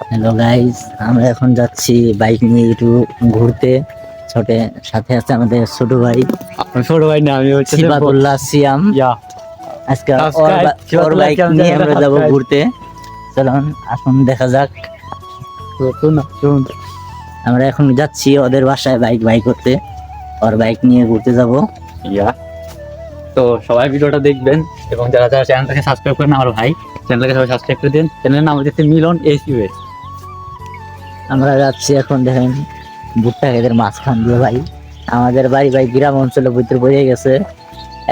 Hello guys, আমরা এখন যাচ্ছি বাইক নিয়ে একটু ঘুরতে। সাথে আছে আমাদের ছোট ভাই আপনার ছোট ভাই না, আমি হচ্ছে সিবাতুল্লাহ সিয়াম। ইয়া আজকে সাবস্ক্রাইব ওর বাইক নিয়ে আমরা যাব ঘুরতে। চলুন আসুন দেখা যাক। আমরা এখন যাচ্ছি ওদের বাসায় বাইক করতে, ওর বাইক নিয়ে ঘুরতে যাব। ইয়া তো সবাই ভিডিওটা দেখবেন এবং যারা যারা চ্যানেলটাকে সাবস্ক্রাইব করেন আমার ভাই চ্যানেলটাকে সবাই সাবস্ক্রাইব করে দিন। চ্যানেলের নাম হচ্ছে মিলন এসইউএস। আমরা যাচ্ছি এখন, দেখেন ভুট্টা ক্ষেতের মাঝখান দিয়ে ভাই। আমাদের বাড়ি ভাই গ্রাম অঞ্চলের ভিতরে পড়ে গেছে,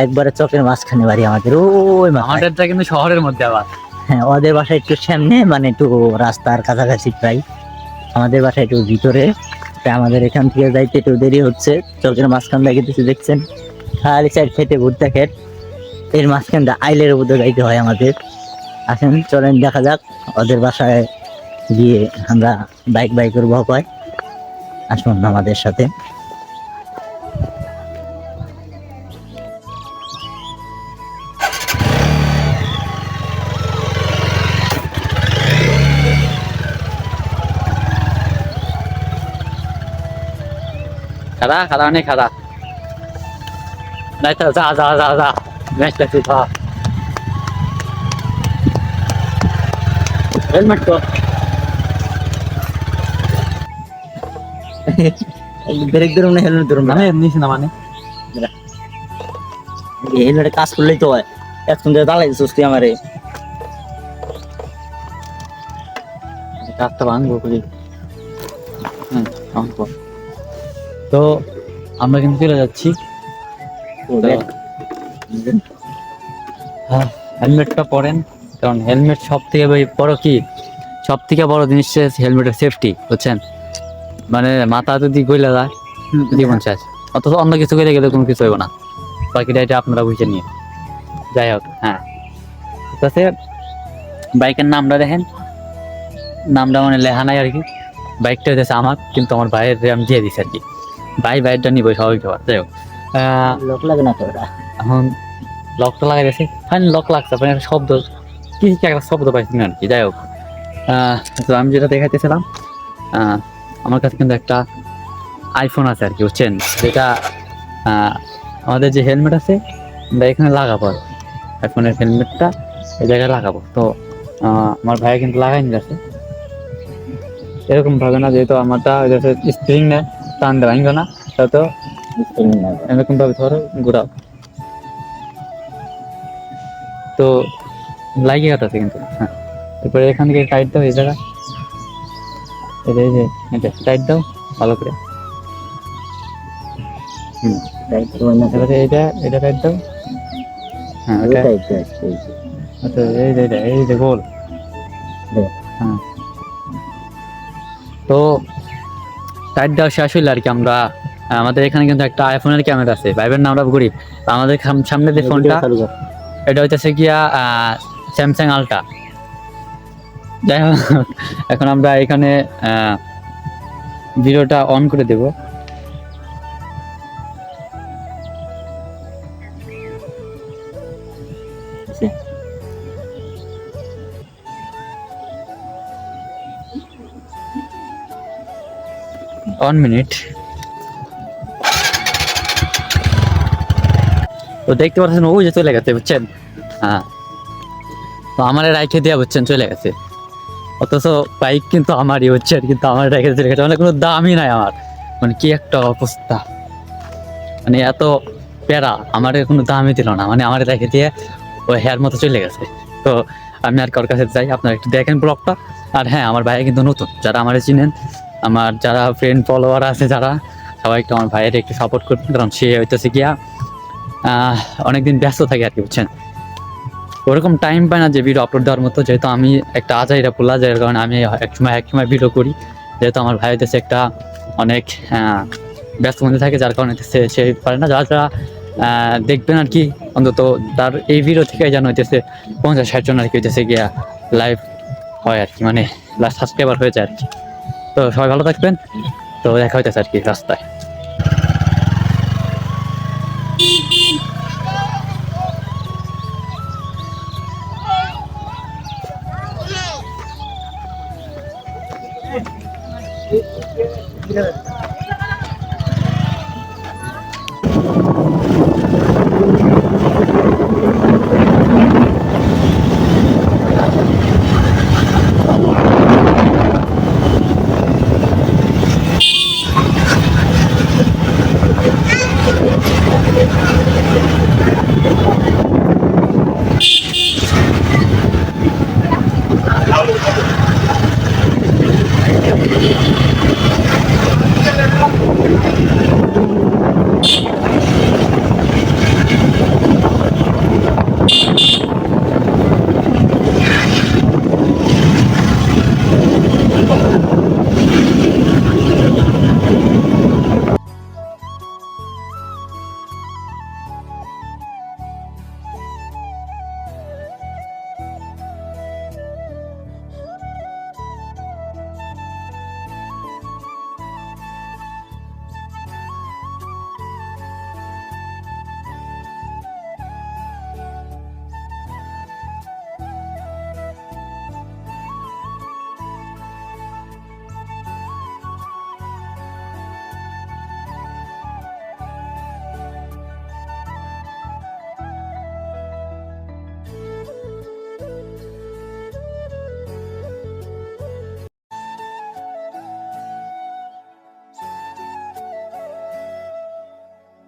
একবারে চকের মাঝখানে বাড়ি আমাদের। ওই আমাদেরটা কিন্তু শহরের মধ্যে আবার। হ্যাঁ, ওদের বাসা একটু সামনে, মানে একটু রাস্তার কাছাকাছি প্রায়। আমাদের বাসা একটু ভিতরে, তাই আমাদের এখান থেকে যাইতে একটু দেরি হচ্ছে। চকের মাঝখান দিয়ে কিছু দেখছেন, খালি সাইড খেতে ভুট্টা ক্ষেত, এর মাঝখান দিয়ে আইলের উপরে যাইতে হয় আমাদের। আসেন চলেন দেখা যাক ওদের বাসায় গিয়ে আমরা বাইকের ভয় পাই। আসুন আমাদের সাথে। খারা খারা অনেক খারা নাই তো, যা যা যা যা ম্যাচটা তুই খা। হেলমেট তো ব্রেক ধরুন না, হেলমেট ধরুন না। মানে নিস না, মানে হেলমেটে কাজ করলেই তো হয়। এখন দাঁড়াই দিচ্ছিস তুই আমারে। কাজটা ভাঙবো বুঝি। ভাঙবো। তো আমরা কিন্তু চলে যাচ্ছি। হ্যাঁ, হেলমেটটা পরেন, কারণ হেলমেট সব থেকে বড় কি, সব থেকে বড় জিনিস হেলমেটের সেফটি, বুঝছেন? মানে মাথা যদি গইলা যায় জীবন শেষ। অথচ অন্য কিছু করে গেলে কোনো কিছু হইব না, বাকিটা এটা আপনারা বুঝে নিয়ে। যাই হোক, হ্যাঁ ঠিক আছে। বাইকের নামটা দেখেন, নামটা মানে লেখা নাই আর কি। বাইকটা হচ্ছে আমার, কিন্তু আমার ভাইয়ের আমি দিয়ে দিছি আর কি। ভাইয়েরটা নিবো স্বাভাবিক ব্যাপার। যাই হোক, লোক লাগে না তো ওটা। এখন লকটা লাগাই গেছে, ফাইন লক লাগছে, মানে একটা শব্দ, কি একটা শব্দ পাইছি না আর কি। যাই হোক, তো আমি যেটা দেখাইতেছিলাম, আমার কাছে কিন্তু একটা আইফোন আছে আর কি, বুঝছেন? যেটা আমাদের যে হেলমেট আছে আমরা এখানে লাগাবো, আইফোনের হেলমেটটা এই জায়গায় লাগাবো। তো আমার ভাইয়া কিন্তু লাগাই নিয়েছে এরকম ভাবে না, যেহেতু আমারটা স্প্রিং নেয়, টান দেয় ভাঙবে না, তো এরকম ভাবে ধরো ঘুরাও। তো লাগিয়ে আছে কিন্তু, হ্যাঁ। এরপরে এখান থেকে টাইট দাও, এই জায়গা এই যে এটা টাইট দাও ভালো করে। এবারে এটা টাইট দাও। হ্যাঁ ওটা আচ্ছা, এই যে গোল। হ্যাঁ, তো টাইট দেওয়া শেষ হইলে আর কি আমরা আমাদের এখানে কিন্তু একটা আইফোনের ক্যামেরা আছে। ভাইবের না আমরা গরিব, আমাদের সামনে যে ফোনটা এটা হইতেছে গিয়া স্যামসাং আলট্রা। যাই হোক, এখন আমরা এখানে ভিডিওটা অন করে দেব। One minute. তো দেখতে পাচ্ছেন ওই যে চলে গেছে, বুঝছেন? হ্যাঁ, তো আমার রাইখে দেওয়া, বুঝছেন, চলে গেছে। অথচ বাইক কিন্তু আমারই, হচ্ছে কিন্তু আমার রেখে চলে গেছে, মানে কোনো দামই নাই আমার। মানে কি একটা অবস্থা, মানে এত প্যারা, আমার কোনো দামই দিল না, মানে আমার রেখে দিয়ে ওই হেয়ার মতো চলে গেছে। তো আমি আর কার কাছে যাই, আপনারা একটু দেখেন ব্লগটা। আর হ্যাঁ, আমার ভাই কিন্তু নতুন, যারা আমার চিনেন, আমার যারা ফ্রেন্ড ফলোয়ার আছে যারা, সবাই একটু আমার ভাইয়ের একটু সাপোর্ট করবেন, কারণ সে হইতেছে গিয়া অনেকদিন ব্যস্ত থাকে আর কি, বুঝছেন? ওরকম টাইম পায় না যে ভিডিও আপলোড দেওয়ার মতো, যেহেতু আমি একটা আজাইরা পোলা, যার কারণে আমি একসময় ভিডিও করি। যেহেতু আমার ভাই হইতেছে একটা অনেক ব্যস্ত মধ্যে থাকে, যার কারণে সে পারে না। যারা যারা দেখবেন আর কি, অন্তত তার এই ভিডিও থেকে যেন হইতেছে 50-60 জন আর কি হইতেছে গিয়া লাইভ হয় আর কি, মানে সাবস্ক্রাইবার হয়ে যায় আর কি। তো সবাই ভালো থাকবেন, তো দেখা হইতেছে আর কি রাস্তায়।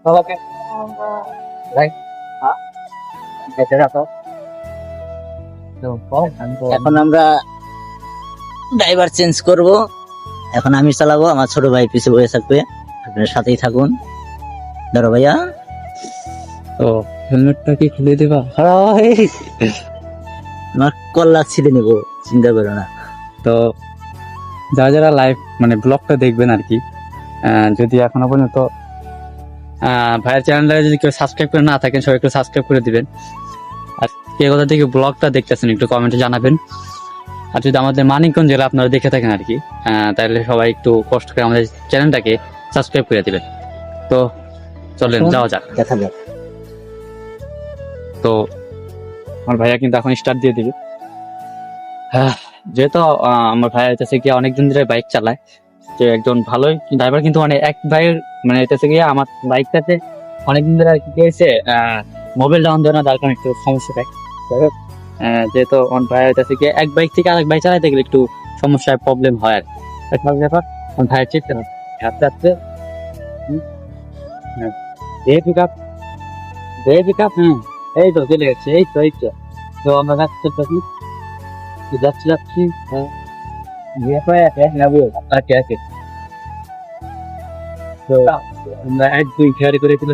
বাবাকে রাইট বেঁচে রাখো। এখন আমরা ড্রাইভার চেঞ্জ করব। এখন আমি চালাবো, আমার ছোট ভাই পিছু বসে থাকবে। আপনার সাথেই থাকুন। ধরো ভাইয়া। তো হেলমেটটা কি খুলে দেবা? আমার কল্লা ছিঁড়ে নেব, চিন্তা করো না। তো যারা যারা লাইভ মানে ব্লগটা দেখবেন আর কি, যদি এখনো পর্যন্ত ভাইয়ের চ্যানেলটা যদি কেউ সাবস্ক্রাইব করে না থাকেন, সবাই একটু সাবস্ক্রাইব করে দিবেন। আর কে কোথা থেকে ব্লগটা দেখতেছেন একটু কমেন্টে জানাবেন। আর যদি আমাদের মানিকগঞ্জ জেলা আপনারা দেখে থাকেন আর কি, তাহলে সবাই একটু কষ্ট করে আমাদের চ্যানেলটাকে সাবস্ক্রাইব করে দিবেন। তো চলেন যাওয়া যাক। দেখা যাক। তো আমার ভাইয়া কিন্তু এখন স্টার্ট দিয়ে দিবে। যেহেতু আমার ভাইয়া হইতেছে গিয়ে অনেকদিন ধরে বাইক চালায়, যে একজন ভালোই ড্রাইভার, কিন্তু মানে এক ভাইয়ের মানে হইতেছে গিয়ে আমার বাইকটাতে অনেকদিন ধরে আর কি হয়েছে, মোবাইল ডাউন দেওয়া না, তার কারণে একটু সমস্যা পায়। যাই হোক, যেহেতু আমার ভাইয়া হইতেছে গিয়ে এক বাইক থেকে আরেক বাইক চালাইতে গেলে একটু সমস্যায় প্রবলেম হয় আর একটা ব্যাপার। আমার ভাইয়ের চিন্তা না আস্তে আস্তে পিক আপ পিক আপ। এই তো চলে গেছে, এই তো তো আমরা যাচ্ছি হ্যাঁ। আচ্ছা আচ্ছা, তো আমরা 1 2 খেয়ারি করে দিল।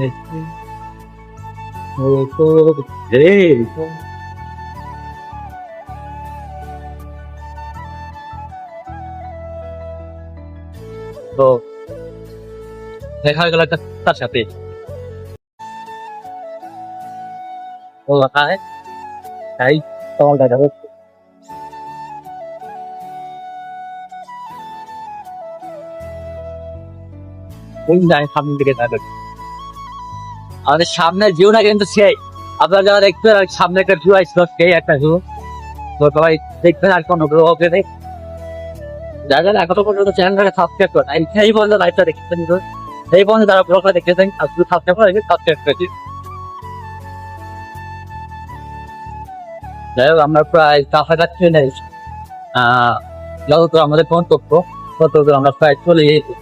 তো দেখা হয়ে গেল একটা তার সাথে। ও হ্যাঁ, তাই তোমার দেখা হচ্ছে। সামনের দিকে আমাদের সামনের ভিউটা কিন্তু সেই আপনারা যারা দেখবেন আর সামনে একটা ভিউ আসলো, সেই একটা ভিউ। তো সবাই দেখবেন আর কোনো ওকে নেই। যারা যারা এখনো পর্যন্ত চ্যানেলটাকে সাবস্ক্রাইব করেন, এই পর্যন্ত লাইভটা দেখতেছেন, এই পর্যন্ত যারা ব্লগটা দেখতেছেন আর শুধু সাবস্ক্রাইব করে সাবস্ক্রাইব করে। যাই হোক, আমরা প্রায় কাছাকাছি নেই, যত আমাদের গন্তব্য তত আমরা প্রায় চলে গেছি।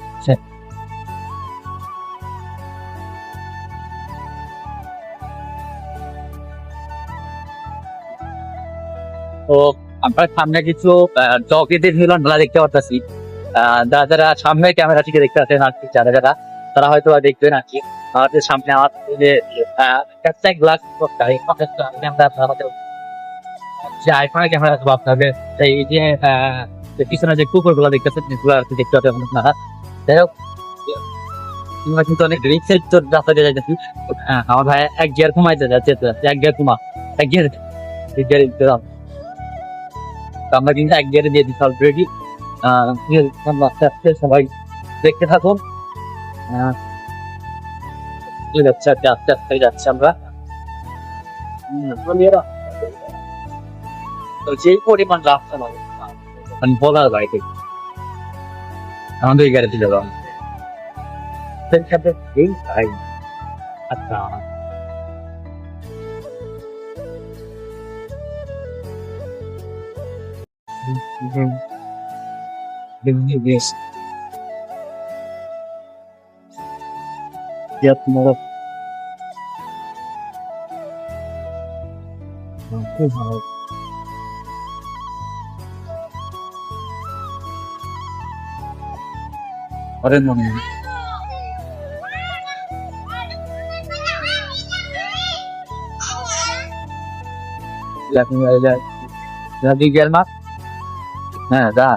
তো আমরা সামনে কিছু জগেদের মিলন মেলা দেখতে পাচ্ছি। যারা যারা সামনে ক্যামেরা থেকে দেখতে পাচ্ছেন আর কি, যারা যারা তারা হয়তো দেখবেন আর কি, আমাদের সামনে আমাদের যে গ্লাস যে আইফোনের ক্যামেরা আছে আপনাদের, এই যে পিছনে যে কুকুর গুলো দেখতেছেন এগুলো আর কি দেখতে পাচ্ছেন আপনারা। যাই হোক, তোমরা কিন্তু অনেক রিক্সের রাস্তা দিয়ে যাইতেছি। আমার ভাই 1 গিয়ার কমাইতে যাচ্ছে, 1 গিয়ার কমা, 1 গিয়ার দিলাম। আমরা কিন্তু 1 গিয়ারে দিয়ে দিচ্ছি অলরেডি। আস্তে আস্তে সবাই দেখতে থাকুন। যাচ্ছে আস্তে আস্তে যাচ্ছে আমরা। তো যে পরিমাণ রাস্তা মানে বলার বাইরে, আমাদের এই গাড়িতে যাবো আচ্ছা অরেন মনে যদি গেল মাছ হ্যাঁ যা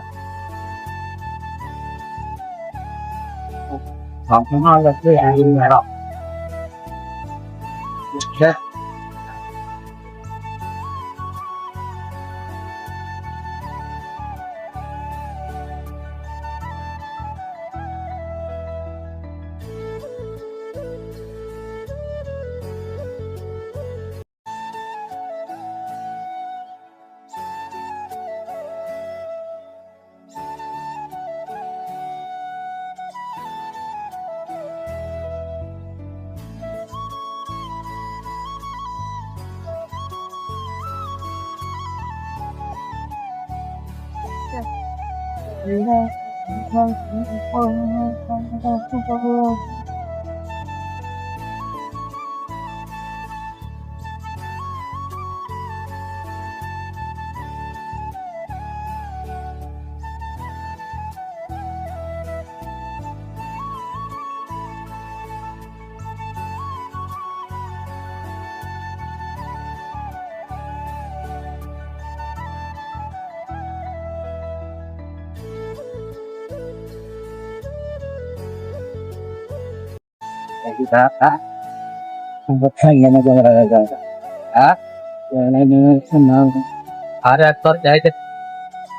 আর একবার যাইতে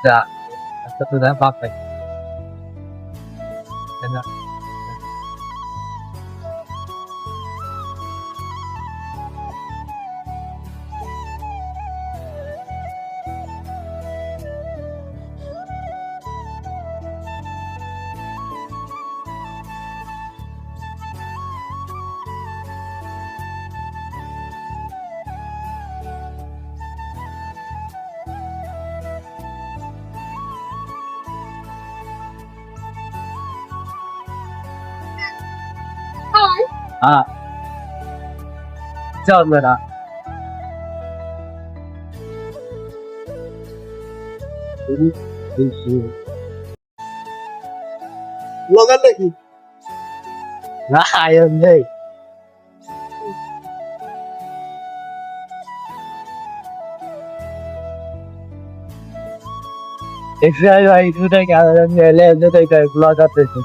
যা আচ্ছা তো বাপ ভাই হ্যাঁ চল মেরা Logan lagi. না আয়ন নেই এক্সারসাইজ ভাই দুটাই কারণ এলে দুটাই করে ব্লগ করতেছে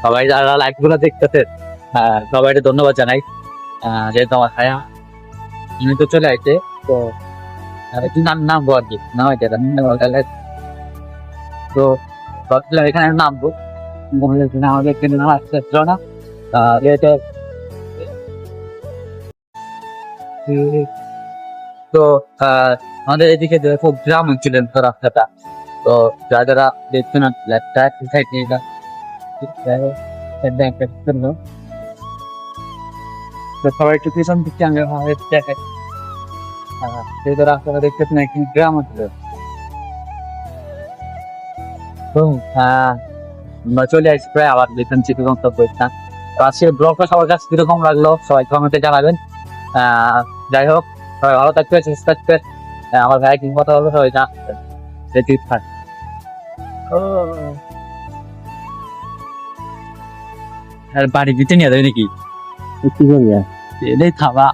সবাই যারা লাইভ গুলো দেখতেছে সবাইকে ধন্যবাদ জানাই যেহেতু আমার ছায়া তুমি তো চলে আসছে তো একটু নামবো আর কি না হয় তো ভাবছিলাম এখানে নামবো আমাদের কিন্তু নাম আসতে না যেহেতু তো আমাদের এদিকে খুব গ্রাম অঞ্চলের রাস্তাটা তো যারা দেখছে না সাইড তো সবাই একটু পিছন দিচ্ছে আমি দেখাই যেহেতু রাস্তাটা দেখতেছি না একটি গ্রাম অঞ্চলে তো আমরা চলে আসছি প্রায় আবার বেতন চিঠি গন্তব্য স্থান তো আজকের ব্লগটা সবার কাছে কিরকম লাগলো সবাই কমেন্টে জানাবেন যাই হোক সবাই ভালো থাকবে সুস্থ থাকবে আমার ভাই কি কথা বলবো সবাই জানবেন আর বাড়ি দিতে নিয়ে যাবে নাকি এটাই থাবা